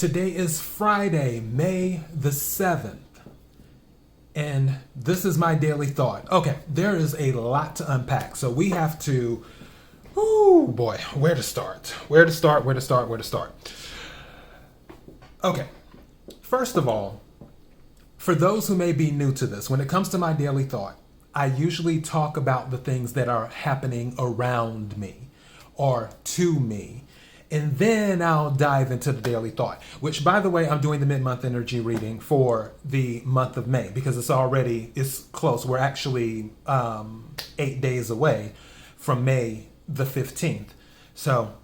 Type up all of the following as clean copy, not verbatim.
Today is Friday, May the 7th, and this is my daily thought. Okay, there is a lot to unpack, so we have to, oh boy, where to start? Okay, first of all, for those who may be new to this, when it comes to my daily thought, I usually talk about the things that are happening around me or to me. And then I'll dive into the daily thought, which, by the way, I'm doing the mid-month energy reading for the month of May because it's close. We're actually 8 days away from May the 15th. So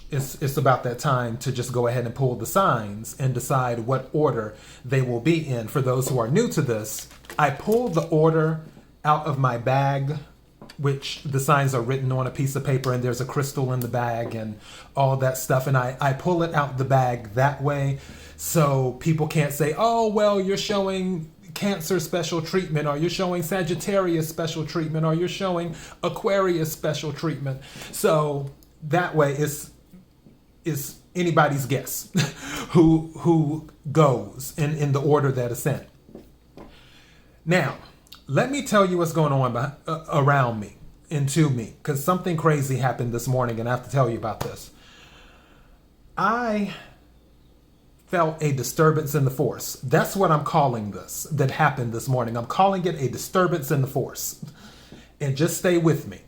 it's about that time to just go ahead and pull the signs and decide what order they will be in. For those who are new to this, I pulled the order out of my bag, which the signs are written on a piece of paper and there's a crystal in the bag and all that stuff. And I pull it out the bag that way so people can't say, oh, well, you're showing Cancer special treatment, or you're showing Sagittarius special treatment, or you're showing Aquarius special treatment. So that way it's anybody's guess who goes in the order that is sent. Now, let me tell you what's going on around me and to me, because something crazy happened this morning and I have to tell you about this. I felt a disturbance in the force. That's what I'm calling this that happened this morning. I'm calling it a disturbance in the force. And just stay with me.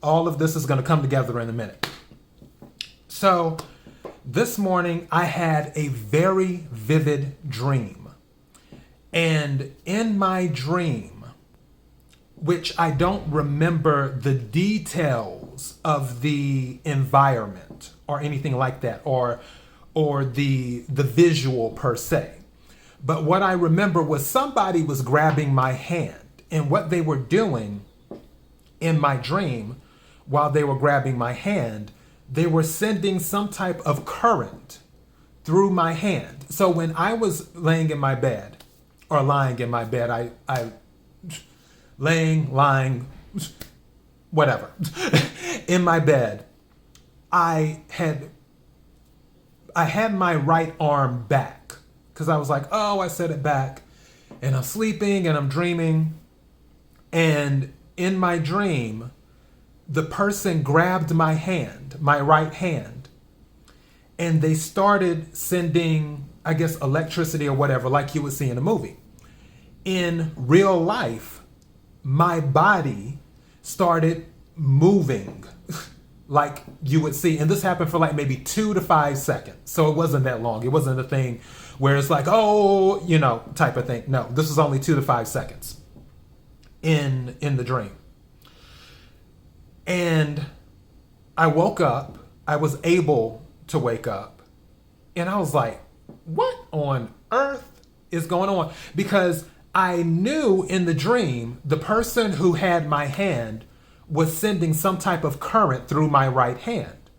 All of this is going to come together in a minute. So this morning I had a very vivid dream. And in my dream, which I don't remember the details of the environment or anything like that, or the visual per se. But what I remember was somebody was grabbing my hand, and what they were doing in my dream while they were grabbing my hand, they were sending some type of current through my hand. So when I was lying in my bed, whatever, in my bed, I had my right arm back because I was like, oh, I set it back, and I'm sleeping and I'm dreaming. And in my dream, the person grabbed my hand, my right hand, and they started sending, I guess, electricity or whatever, like you would see in a movie. In real life, my body started moving like you would see. And this happened for like maybe 2 to 5 seconds. So it wasn't that long. It wasn't a thing where it's like, oh, type of thing. No, this was only 2 to 5 seconds in the dream. And I woke up. I was able to wake up. And I was like, what on earth is going on? Because I knew in the dream, the person who had my hand was sending some type of current through my right hand.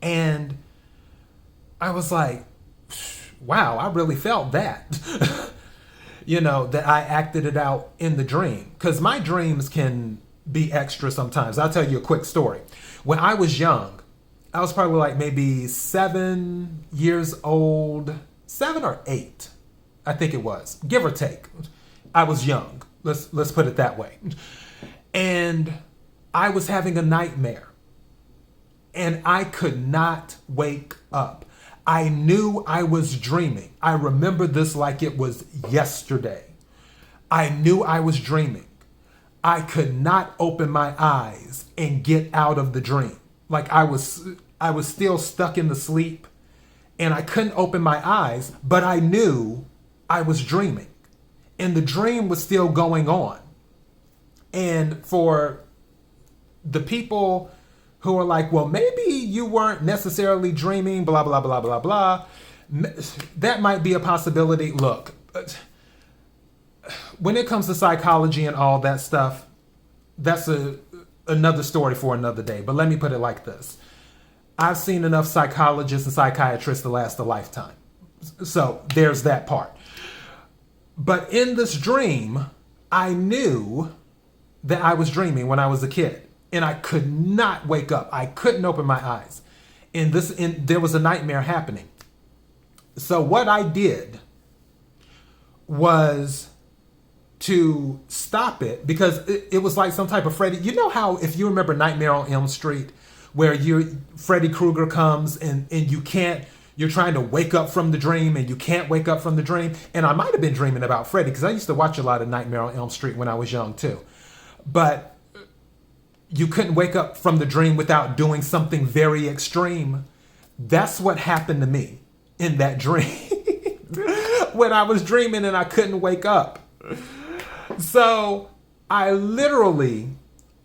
And I was like, wow, I really felt that, that I acted it out in the dream. Because my dreams can be extra sometimes. I'll tell you a quick story. When I was young, I was probably like maybe 7 years old, 7 or 8. I think it was, give or take. I was young. Let's put it that way. And I was having a nightmare. And I could not wake up. I knew I was dreaming. I remember this like it was yesterday. I knew I was dreaming. I could not open my eyes and get out of the dream. Like I was still stuck in the sleep, and I couldn't open my eyes, but I knew I was dreaming, and the dream was still going on. And for the people who are like, well, maybe you weren't necessarily dreaming, blah, blah, blah, blah, blah, that might be a possibility. Look, when it comes to psychology and all that stuff, that's another story for another day. But let me put it like this. I've seen enough psychologists and psychiatrists to last a lifetime. So there's that part. But in this dream, I knew that I was dreaming when I was a kid, and I could not wake up. I couldn't open my eyes. And there was a nightmare happening. So what I did was to stop it because it was like some type of Freddy. You know how, if you remember Nightmare on Elm Street, where Freddy Krueger comes and you're trying to wake up from the dream and you can't wake up from the dream. And I might have been dreaming about Freddy because I used to watch a lot of Nightmare on Elm Street when I was young too. But you couldn't wake up from the dream without doing something very extreme. That's what happened to me in that dream when I was dreaming and I couldn't wake up. So I literally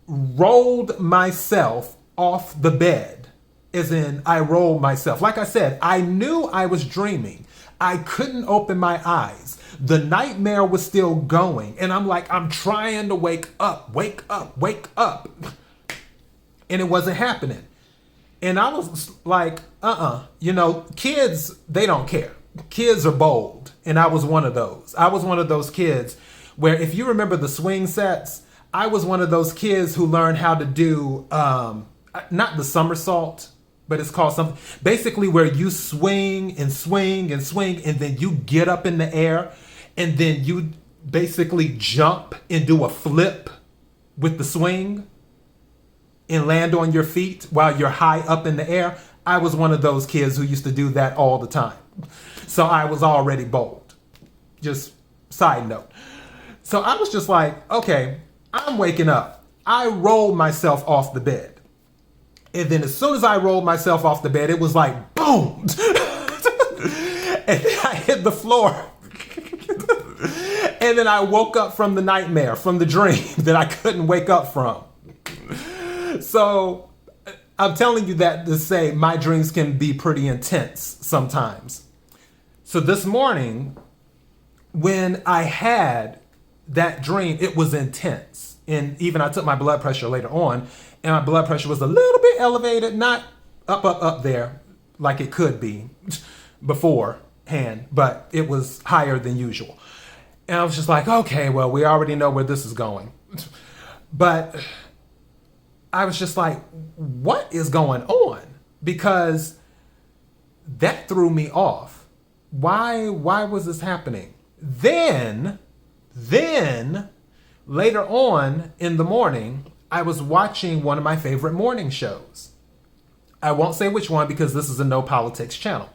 rolled myself off the bed, as in I rolled myself. Like I said, I knew I was dreaming. I couldn't open my eyes. The nightmare was still going. And I'm like, I'm trying to wake up. And it wasn't happening. And I was like, kids, they don't care. Kids are bold. And I was one of those. I was one of those kids where, if you remember the swing sets, I was one of those kids who learned how to do, not the somersault, but it's called something, basically where you swing and swing and swing, and then you get up in the air, and then you basically jump and do a flip with the swing and land on your feet while you're high up in the air. I was one of those kids who used to do that all the time. So I was already bold. Just side note. So I was just like, okay, I'm waking up. I rolled myself off the bed. And then as soon as I rolled myself off the bed, it was like, boom. And then I hit the floor. And then I woke up from the nightmare, from the dream that I couldn't wake up from. So I'm telling you that to say my dreams can be pretty intense sometimes. So this morning, when I had that dream, it was intense. And even I took my blood pressure later on, and my blood pressure was a little bit elevated, not up there like it could be beforehand, but it was higher than usual. And I was just like, okay, well, we already know where this is going. But I was just like, what is going on? Because that threw me off. Why was this happening? Then later on in the morning, I was watching one of my favorite morning shows. I won't say which one because this is a no politics channel.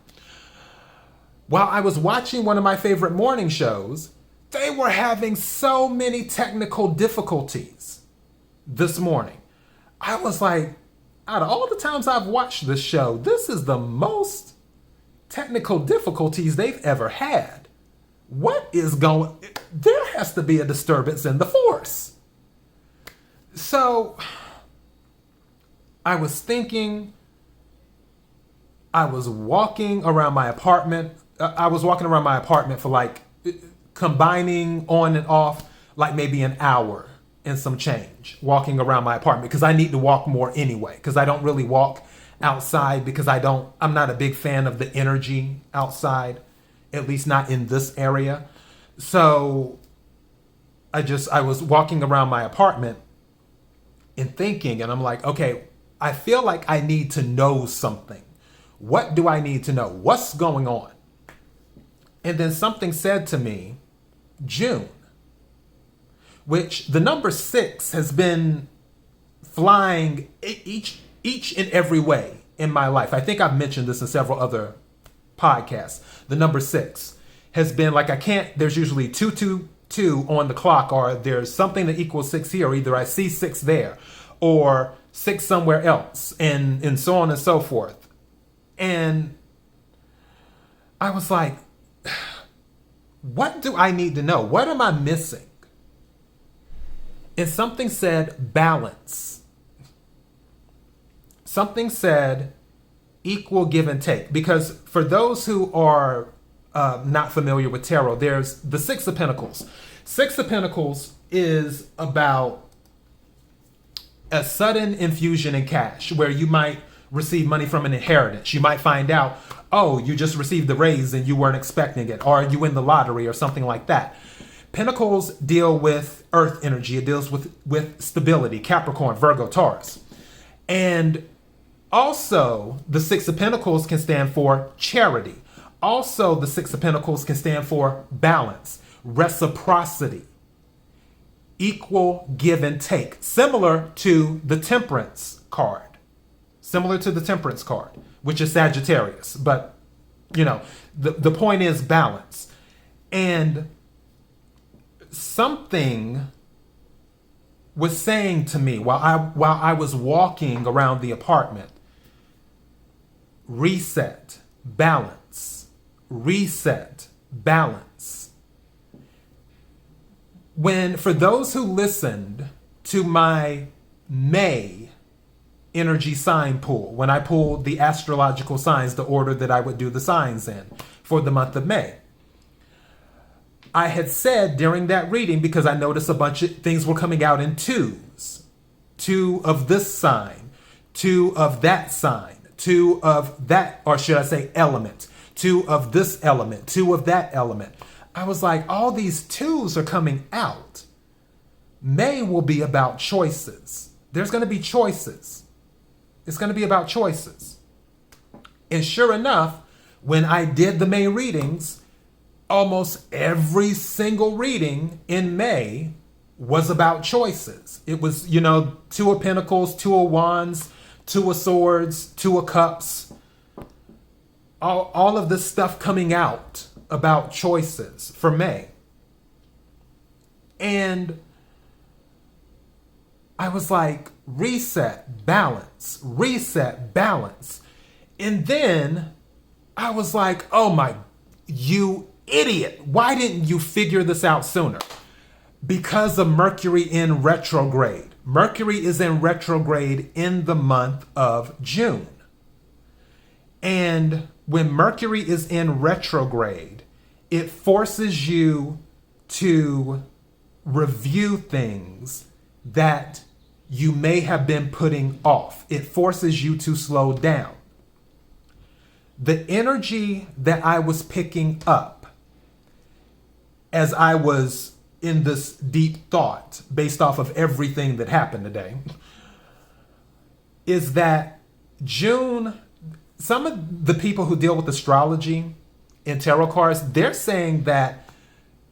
While I was watching one of my favorite morning shows, they were having so many technical difficulties this morning. I was like, out of all the times I've watched this show, this is the most technical difficulties they've ever had. What is going? There has to be a disturbance in the force. So I was thinking, I was walking around my apartment. I was walking around my apartment for like combining on and off, like maybe an hour and some change walking around my apartment, because I need to walk more anyway, because I don't really walk outside because I'm not a big fan of the energy outside, at least not in this area. So I was walking around my apartment and thinking, and I'm like, okay, I feel like I need to know something. What do I need to know? What's going on? And then something said to me, June, which the number 6 has been flying each and every way in my life. I think I've mentioned this in several other podcasts. The number 6 has been like, there's usually 222 on the clock, or there's something that equals 6 here, or either I see 6 there or 6 somewhere else, and so on and so forth. And I was like, what do I need to know? What am I missing? And something said balance. Something said equal give and take. Because for those who are not familiar with tarot, there's the 6 of Pentacles. 6 of Pentacles is about a sudden infusion in cash, where you might receive money from an inheritance. You might find out, oh, you just received the raise and you weren't expecting it, or you win the lottery or something like that. Pentacles deal with earth energy. It deals with stability, Capricorn, Virgo, Taurus. And also the 6 of Pentacles can stand for charity. Also, the Six of Pentacles can stand for balance, reciprocity, equal give and take, similar to the Temperance card. Similar to the Temperance card, which is Sagittarius. But, the point is balance. And something was saying to me while I was walking around the apartment, reset, balance, reset, balance. For those who listened to my May energy sign pool, when I pulled the astrological signs, the order that I would do the signs in for the month of May, I had said during that reading, because I noticed a bunch of things were coming out in twos. 2 of this sign, 2 of that sign, 2 of that, or should I say element, 2 of this element, 2 of that element. I was like, all these twos are coming out. May will be about choices. There's going to be choices. It's going to be about choices. And sure enough, when I did the May readings, almost every single reading in May was about choices. It was, 2 of Pentacles, 2 of Wands, 2 of Swords, 2 of Cups. All of this stuff coming out about choices for May. And I was like, reset, balance, reset, balance. And then I was like, you idiot. Why didn't you figure this out sooner? Because of Mercury in retrograde. Mercury is in retrograde in the month of June. And when Mercury is in retrograde, it forces you to review things that you may have been putting off. It forces you to slow down. The energy that I was picking up as I was in this deep thought based off of everything that happened today is that June, some of the people who deal with astrology and tarot cards, they're saying that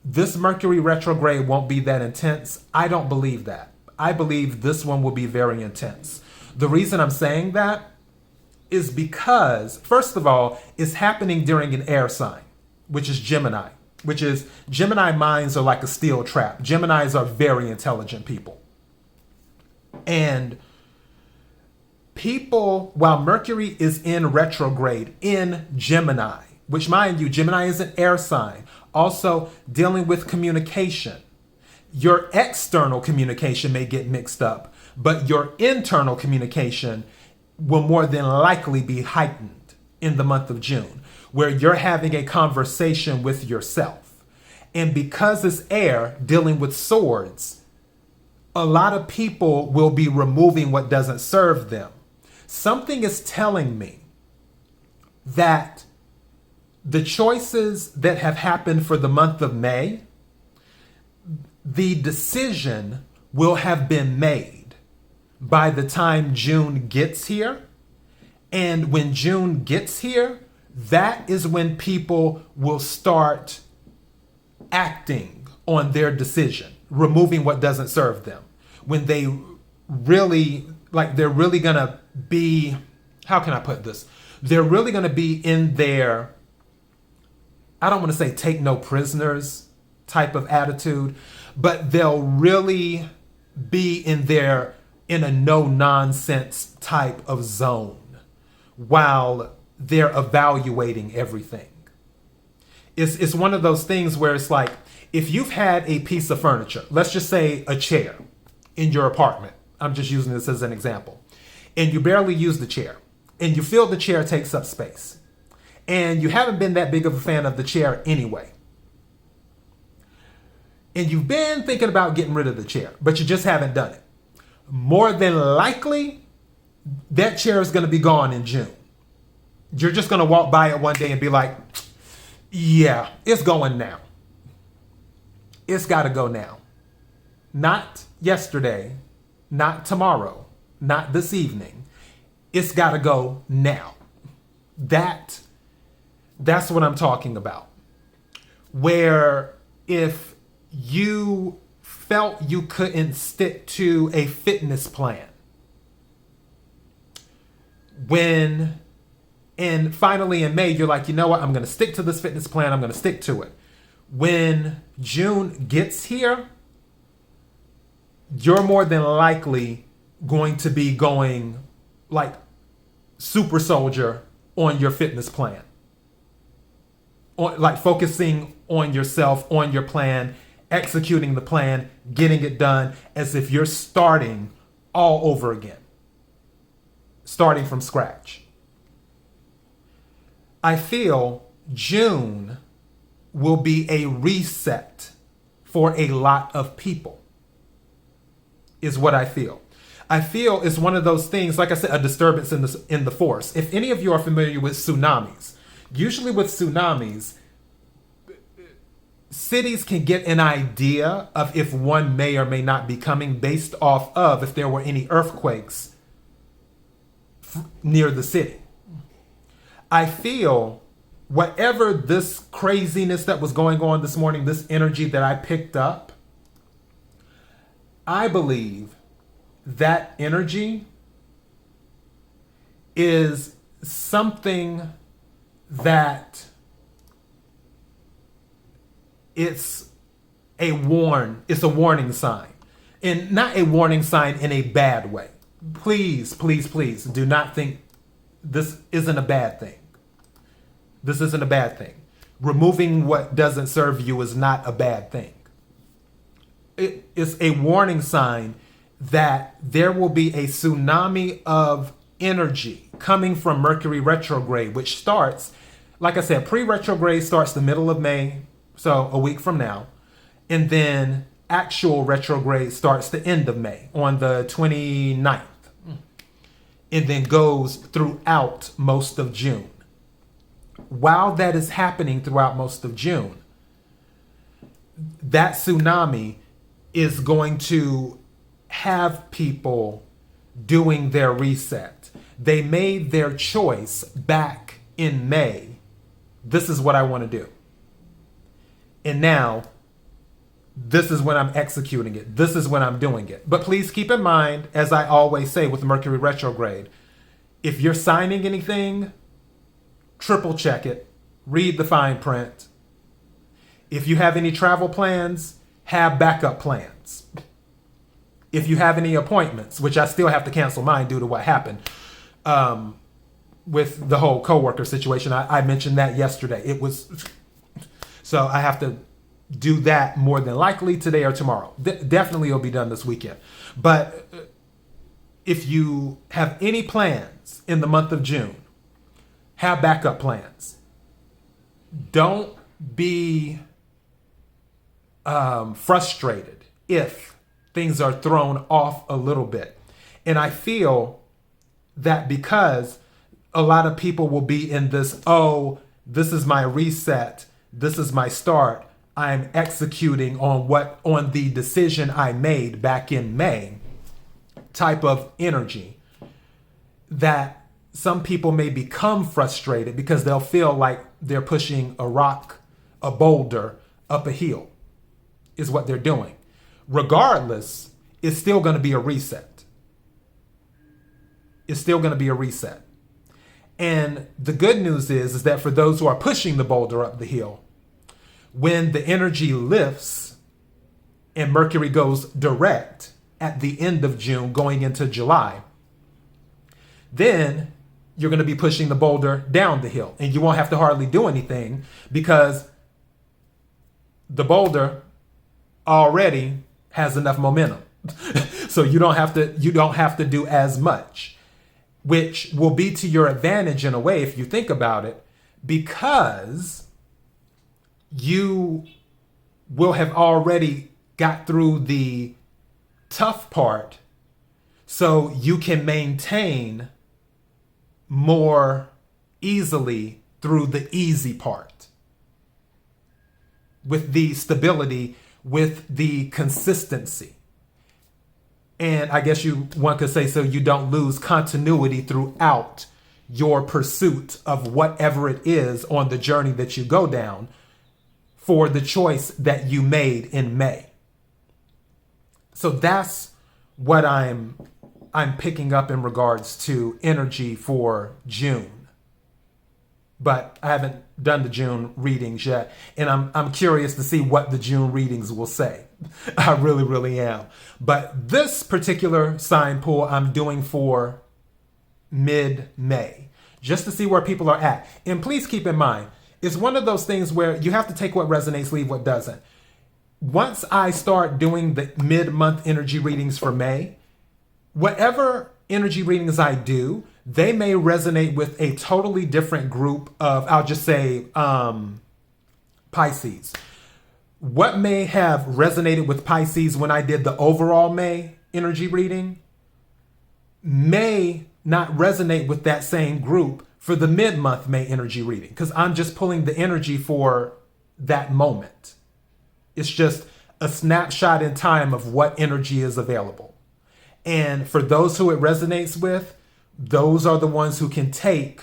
this Mercury retrograde won't be that intense. I don't believe that. I believe this one will be very intense. The reason I'm saying that is because, first of all, it's happening during an air sign, which is Gemini. Gemini minds are like a steel trap. Geminis are very intelligent people. And people, while Mercury is in retrograde in Gemini, which mind you, Gemini is an air sign, also dealing with communication. Your external communication may get mixed up, but your internal communication will more than likely be heightened in the month of June, where you're having a conversation with yourself. And because it's air dealing with swords, a lot of people will be removing what doesn't serve them. Something is telling me that the choices that have happened for the month of May, the decision will have been made by the time June gets here. And when June gets here, that is when people will start acting on their decision, removing what doesn't serve them. When they really, they're really going to be, how can I put this? They're really going to be in their, I don't want to say take no prisoners type of attitude, but they'll really be in a no nonsense type of zone while they're evaluating everything. It's one of those things where it's like, if you've had a piece of furniture, let's just say a chair in your apartment, I'm just using this as an example, and you barely use the chair, and you feel the chair takes up space, and you haven't been that big of a fan of the chair anyway, and you've been thinking about getting rid of the chair, but you just haven't done it, more than likely, that chair is going to be gone in June. You're just going to walk by it one day and be like, yeah, it's going now. It's got to go now. Not yesterday, not tomorrow, not this evening. It's got to go now. That That's what I'm talking about. Where if you felt you couldn't stick to a fitness plan, and finally in May, you're like, you know what? I'm going to stick to this fitness plan. I'm going to stick to it. When June gets here, you're more than likely going to be going like super soldier on your fitness plan. Like focusing on yourself, on your plan, executing the plan, getting it done as if you're starting all over again. Starting from scratch. I feel June will be a reset for a lot of people, is what I feel. I feel it's one of those things, like I said, a disturbance in the force. If any of you are familiar with tsunamis, usually with tsunamis, cities can get an idea of if one may or may not be coming based off of if there were any earthquakes near the city. I feel whatever this craziness that was going on this morning, this energy that I picked up, I believe that energy is something that it's a warning sign. And not a warning sign in a bad way. Please, please, please do not think this isn't a bad thing. This isn't a bad thing. Removing what doesn't serve you is not a bad thing. It is a warning sign that there will be a tsunami of energy coming from Mercury retrograde, which starts, like I said, pre-retrograde starts the middle of May, so a week from now. And then actual retrograde starts the end of May on the 29th. And then goes throughout most of June. While that is happening throughout most of June, that tsunami is going to have people doing their reset. They made their choice back in May. This is what I want to do. And now, this is when I'm executing it. This is when I'm doing it. But please keep in mind, as I always say with Mercury retrograde, if you're signing anything, triple check it. Read the fine print. If you have any travel plans, have backup plans. If you have any appointments, which I still have to cancel mine due to what happened with the whole coworker situation. I mentioned that yesterday. So I have to do that more than likely today or tomorrow. Definitely it'll be done this weekend. But if you have any plans in the month of June, have backup plans. Don't be frustrated if things are thrown off a little bit. And I feel that because a lot of people will be in this, this is my reset, this is my start, I'm executing on the decision I made back in May type of energy, that some people may become frustrated because they'll feel like they're pushing a rock, a boulder up a hill is what they're doing. Regardless, it's still going to be a reset. It's still going to be a reset. And the good news is that for those who are pushing the boulder up the hill, when the energy lifts and Mercury goes direct at the end of June going into July, then you're going to be pushing the boulder down the hill and you won't have to hardly do anything because the boulder already has enough momentum. So you don't have to do as much, which will be to your advantage in a way if you think about it, because you will have already got through the tough part so you can maintain more easily through the easy part with the stability, with the consistency. And I guess one could say so you don't lose continuity throughout your pursuit of whatever it is on the journey that you go down for the choice that you made in May. So that's what I'm picking up in regards to energy for June. But I haven't done the June readings yet, and I'm curious to see what the June readings will say. I really, really am. But this particular sign pull I'm doing for mid-May, just to see where people are at. And please keep in mind, it's one of those things where you have to take what resonates, leave what doesn't. Once I start doing the mid-month energy readings for May, whatever energy readings I do, they may resonate with a totally different group of, I'll just say, Pisces. What may have resonated with Pisces when I did the overall May energy reading may not resonate with that same group for the mid-month May energy reading, because I'm just pulling the energy for that moment. It's just a snapshot in time of what energy is available. And for those who it resonates with, those are the ones who can take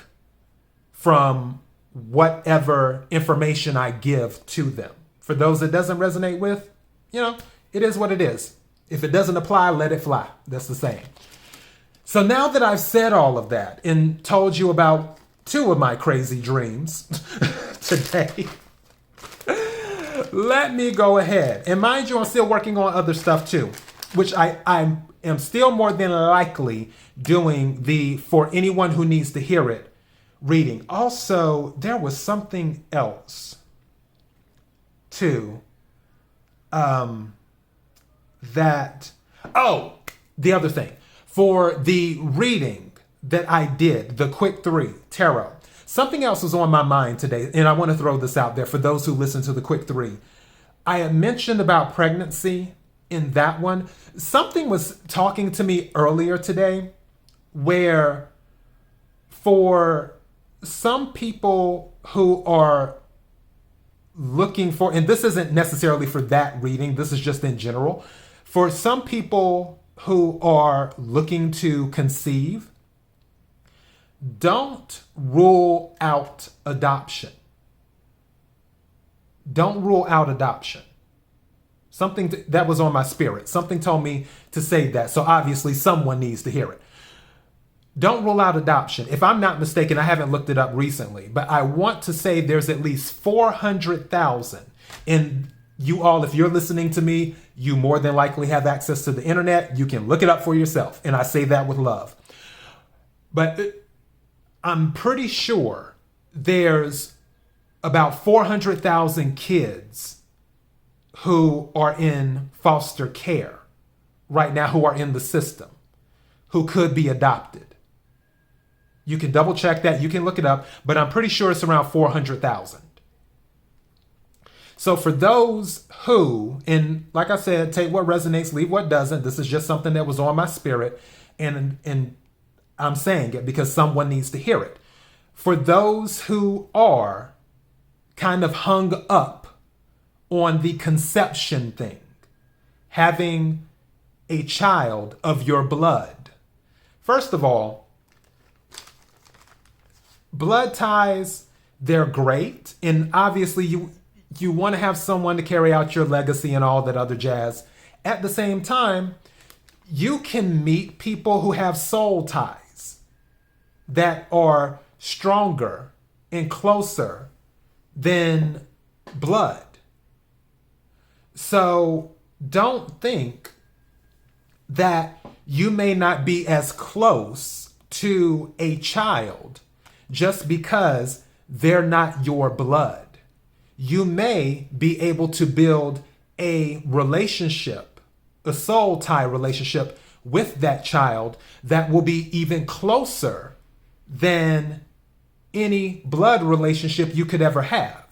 from whatever information I give to them. For those it doesn't resonate with, it is what it is. If it doesn't apply, let it fly. That's the saying. So now that I've said all of that and told you about two of my crazy dreams today, let me go ahead. And mind you, I'm still working on other stuff too, which I am still more than likely doing the For Anyone Who Needs to Hear It reading. Also, there was something else too. The other thing. For the reading that I did, the Quick 3 Tarot, something else was on my mind today, and I want to throw this out there for those who listen to the Quick 3. I had mentioned about pregnancy in that one. Something was talking to me earlier today where for some people who are looking for, and this isn't necessarily for that reading, this is just in general, for some people who are looking to conceive, don't rule out adoption. Don't rule out adoption. Something that was on my spirit. Something told me to say that. So obviously someone needs to hear it. Don't rule out adoption. If I'm not mistaken, I haven't looked it up recently, but I want to say there's at least 400,000. And you all, if you're listening to me, you more than likely have access to the internet. You can look it up for yourself. And I say that with love. But I'm pretty sure there's about 400,000 kids who are in foster care right now, who are in the system, who could be adopted. You can double check that. You can look it up, but I'm pretty sure it's around 400,000. So for those who, and like I said, take what resonates, leave what doesn't. This is just something that was on my spirit, and I'm saying it because someone needs to hear it. For those who are kind of hung up on the conception thing, having a child of your blood. First of all, blood ties, they're great. And obviously you want to have someone to carry out your legacy and all that other jazz. At the same time, you can meet people who have soul ties that are stronger and closer than blood. So don't think that you may not be as close to a child just because they're not your blood. You may be able to build a relationship, a soul tie relationship with that child that will be even closer than any blood relationship you could ever have.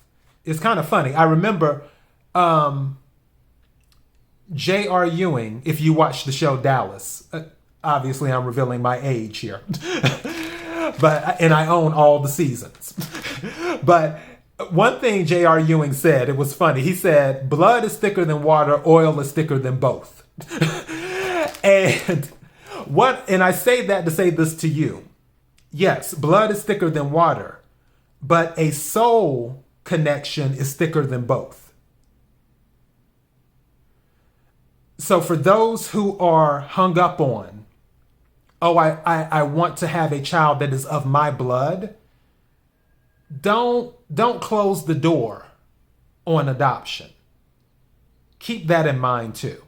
It's kind of funny. I remember J.R. Ewing, if you watch the show Dallas, obviously I'm revealing my age here, and I own all the seasons. But one thing J.R. Ewing said, it was funny. He said, blood is thicker than water, oil is thicker than both. And I say that to say this to you. Yes, blood is thicker than water, but a soul connection is thicker than both. So for those who are hung up on, oh, I want to have a child that is of my blood, don't close the door on adoption. Keep that in mind too.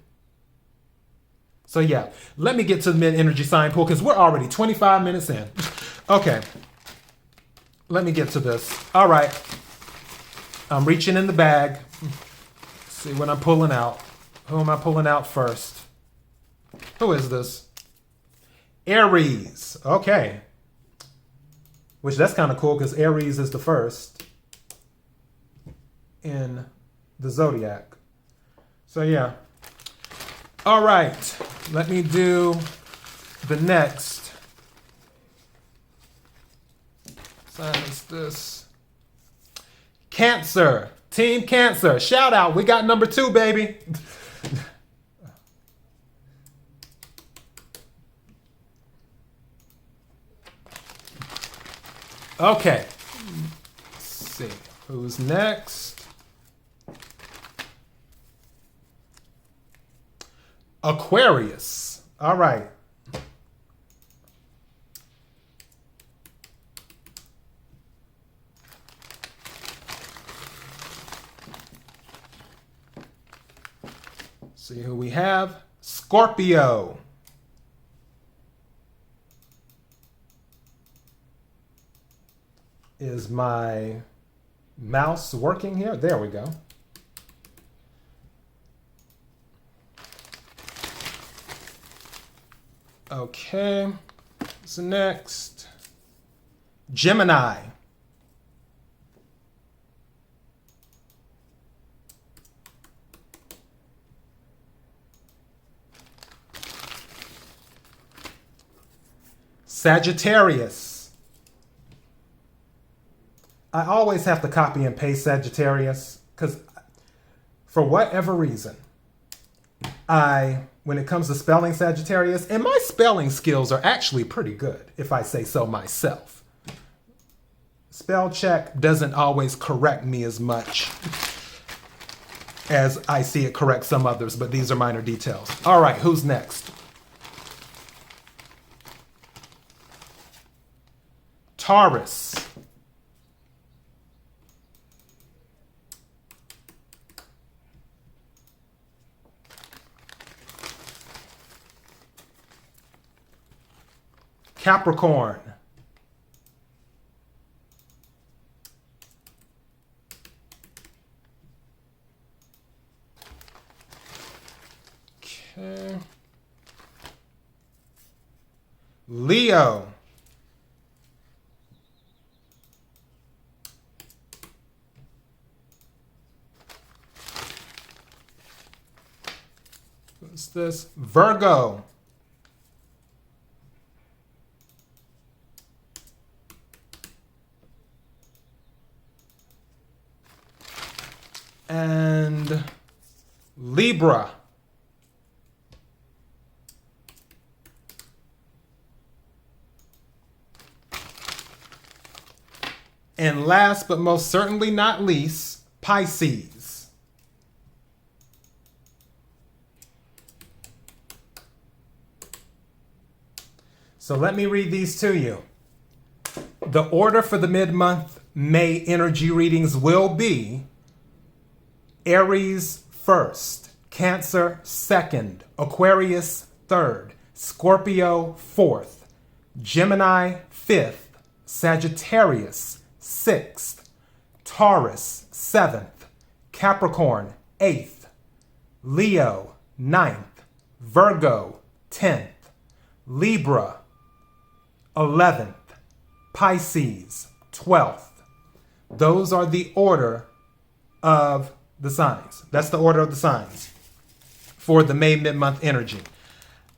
So yeah, let me get to the mid-energy sign pool because we're already 25 minutes in. Okay, let me get to this. All right, I'm reaching in the bag. See what I'm pulling out. Who am I pulling out first? Who is this? Aries. Okay. Which that's kind of cool because Aries is the first in the zodiac. So yeah. All right. Let me do the next. Silence this. Cancer. Team Cancer. Shout out. We got number 2, baby. Okay. Let's see. Who's next? Aquarius. All right. See who we have. Scorpio. Is my mouse working here? There we go. Okay. What's next? Gemini. Sagittarius. I always have to copy and paste Sagittarius because for whatever reason, when it comes to spelling Sagittarius, and my spelling skills are actually pretty good, if I say so myself. Spell check doesn't always correct me as much as I see it correct some others, but these are minor details. All right, who's next? Taurus. Capricorn. Okay. Leo. What's this? Virgo. And Libra. And last but most certainly not least, Pisces. So let me read these to you. The order for the mid-month May energy readings will be Aries first, Cancer second, Aquarius third, Scorpio fourth, Gemini fifth, Sagittarius sixth, Taurus seventh, Capricorn eighth, Leo ninth, Virgo 10th, Libra 11th, Pisces 12th. Those are the order of the signs. That's the order of the signs for the May mid-month energy.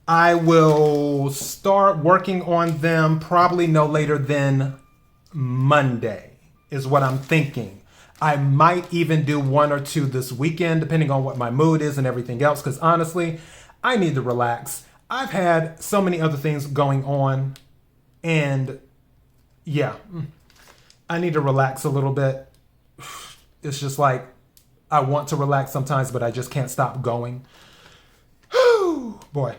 I will start working on them probably no later than Monday is what I'm thinking. I might even do 1 or 2 this weekend, depending on what my mood is and everything else, because honestly, I need to relax. I've had so many other things going on, and Yeah, I need to relax a little bit. It's just like I want to relax sometimes, but I just can't stop going. Whew, boy.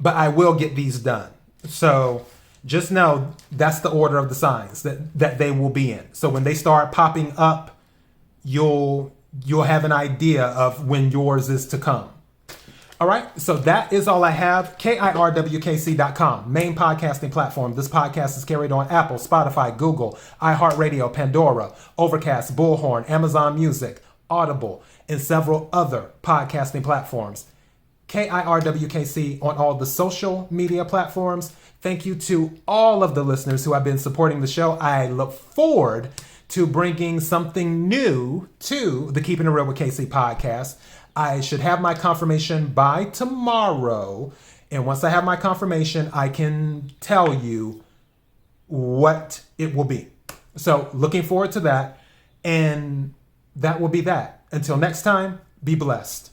But I will get these done. So just know that's the order of the signs that they will be in. So when they start popping up, you'll have an idea of when yours is to come. All right, so that is all I have. KIRWKC.com, main podcasting platform. This podcast is carried on Apple, Spotify, Google, iHeartRadio, Pandora, Overcast, Bullhorn, Amazon Music, Audible, and several other podcasting platforms. KIRWKC on all the social media platforms. Thank you to all of the listeners who have been supporting the show. I look forward to bringing something new to the Keeping It Real with KC podcast. I should have my confirmation by tomorrow. And once I have my confirmation, I can tell you what it will be. So looking forward to that. And that will be that. Until next time, be blessed.